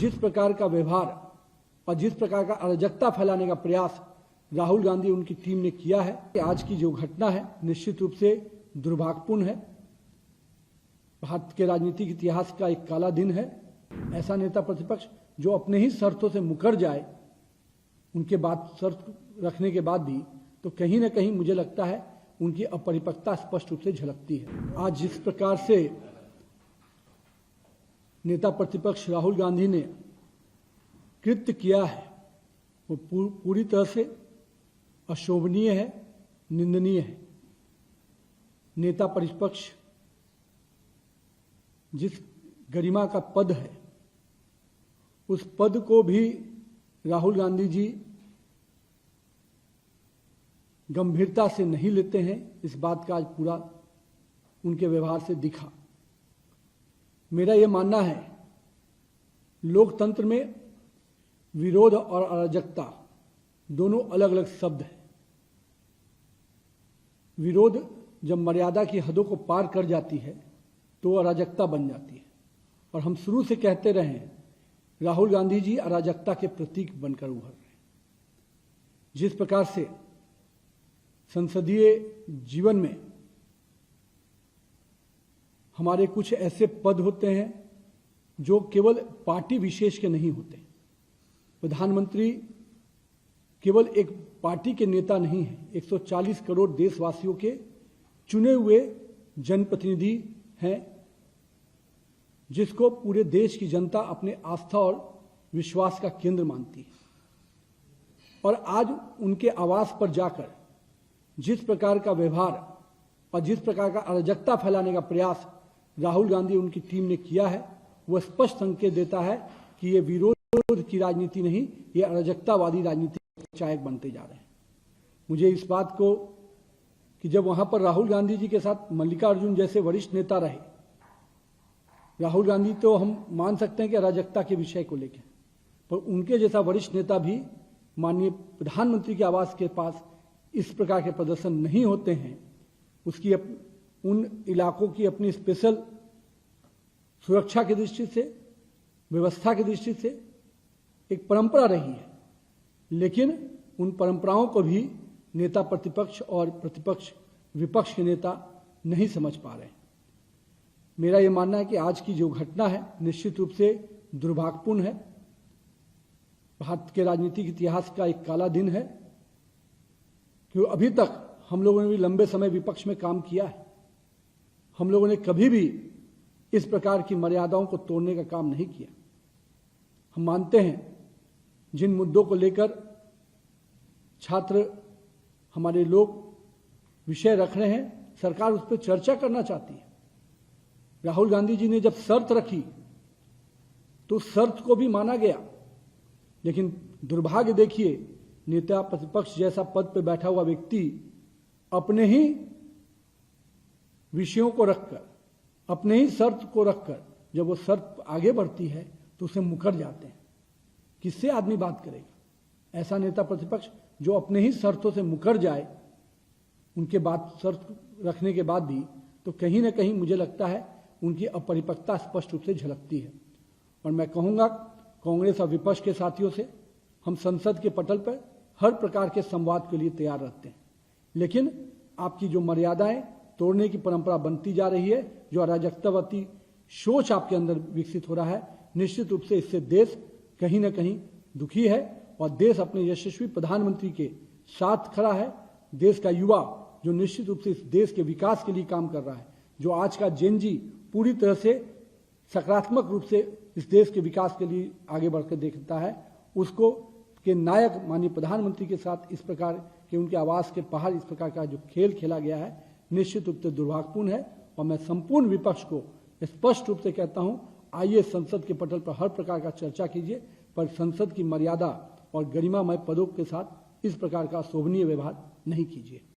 जिस प्रकार का व्यवहार और जिस प्रकार का अराजकता फैलाने का प्रयास राहुल गांधी उनकी टीम ने किया है, आज की जो घटना है निश्चित रूप से दुर्भाग्यपूर्ण है। भारत के राजनीतिक इतिहास का एक काला दिन है। ऐसा नेता प्रतिपक्ष जो अपने ही शर्तों से मुकर जाए, उनके बाद शर्त रखने के बाद भी, तो कहीं ना कहीं मुझे लगता है उनकी अपरिपक्वता स्पष्ट रूप से झलकती है। आज जिस प्रकार से नेता प्रतिपक्ष राहुल गांधी ने कृत्य किया है वो पूरी तरह से अशोभनीय है, निंदनीय है। नेता प्रतिपक्ष जिस गरिमा का पद है, उस पद को भी राहुल गांधी जी गंभीरता से नहीं लेते हैं। इस बात का आज पूरा उनके व्यवहार से दिखा। मेरा यह मानना है, लोकतंत्र में विरोध और अराजकता दोनों अलग अलग शब्द हैं। विरोध जब मर्यादा की हदों को पार कर जाती है तो अराजकता बन जाती है, और हम शुरू से कहते रहे हैं राहुल गांधी जी अराजकता के प्रतीक बनकर उभर रहे हैं। जिस प्रकार से संसदीय जीवन में हमारे कुछ ऐसे पद होते हैं जो केवल पार्टी विशेष के नहीं होते। प्रधानमंत्री केवल एक पार्टी के नेता नहीं है, 140 करोड़ देशवासियों के चुने हुए जनप्रतिनिधि हैं, जिसको पूरे देश की जनता अपने आस्था और विश्वास का केंद्र मानती है। और आज उनके आवास पर जाकर जिस प्रकार का व्यवहार और जिस प्रकार का अराजकता फैलाने का प्रयास राहुल गांधी उनकी टीम ने किया है, वह स्पष्ट संकेत देता है कि ये विरोध की राजनीति नहीं, ये अराजकतावादी राजनीति के चायक बनते जा रहे हैं। मुझे इस बात को कि जब वहां पर राहुल गांधी जी के साथ मल्लिकार्जुन जैसे वरिष्ठ नेता रहे, राहुल गांधी तो हम मान सकते हैं कि अराजकता के विषय को लेकर, पर उनके जैसा वरिष्ठ नेता भी माननीय प्रधानमंत्री के आवास के पास इस प्रकार के प्रदर्शन नहीं होते हैं। उसकी उन इलाकों की अपनी स्पेशल सुरक्षा की दृष्टि से, व्यवस्था की दृष्टि से एक परंपरा रही है, लेकिन उन परंपराओं को भी नेता प्रतिपक्ष और प्रतिपक्ष विपक्ष के नेता नहीं समझ पा रहे हैं। मेरा यह मानना है कि आज की जो घटना है निश्चित रूप से दुर्भाग्यपूर्ण है। भारत के राजनीतिक इतिहास का एक काला दिन है, क्योंकि अभी तक हम लोगों ने भी लंबे समय विपक्ष में काम किया है। हम लोगों ने कभी भी इस प्रकार की मर्यादाओं को तोड़ने का काम नहीं किया। हम मानते हैं जिन मुद्दों को लेकर छात्र हमारे लोग विषय रख रहे हैं, सरकार उस पर चर्चा करना चाहती है। राहुल गांधी जी ने जब शर्त रखी तो शर्त को भी माना गया, लेकिन दुर्भाग्य देखिए, नेता प्रतिपक्ष जैसा पद पर बैठा हुआ व्यक्ति अपने ही विषयों को रखकर, अपने ही शर्त को रखकर जब वो शर्त आगे बढ़ती है तो उसे मुकर जाते हैं। किससे आदमी बात करेगा? ऐसा नेता प्रतिपक्ष जो अपने ही शर्तों से मुकर जाए, उनके बाद शर्त रखने के बाद भी, तो कहीं ना कहीं मुझे लगता है उनकी अपरिपक्वता स्पष्ट रूप से झलकती है। और मैं कहूंगा कांग्रेस और विपक्ष के साथियों से, हम संसद के पटल पर हर प्रकार के संवाद के लिए तैयार रहते हैं, लेकिन आपकी जो मर्यादाएं तोड़ने की परंपरा बनती जा रही है, जो अराजकतावादी सोच आपके अंदर विकसित हो रहा है, निश्चित रूप से इससे देश कहीं ना कहीं दुखी है। और देश अपने यशस्वी प्रधानमंत्री के साथ खड़ा है। देश का युवा जो निश्चित रूप से इस देश के विकास के लिए काम कर रहा है, जो आज का जेन जी पूरी तरह से सकारात्मक रूप से इस देश के विकास के लिए आगे बढ़कर देखता है, उसको के नायक माननीय प्रधानमंत्री के साथ इस प्रकार के उनके आवास के बाहर इस प्रकार का जो खेल खेला गया है, निश्चित रूप से दुर्भाग्यपूर्ण है। और मैं संपूर्ण विपक्ष को स्पष्ट रूप से कहता हूं, आइए संसद के पटल पर हर प्रकार का चर्चा कीजिए, पर संसद की मर्यादा और गरिमामय पदों के साथ इस प्रकार का शोभनीय व्यवहार नहीं कीजिए।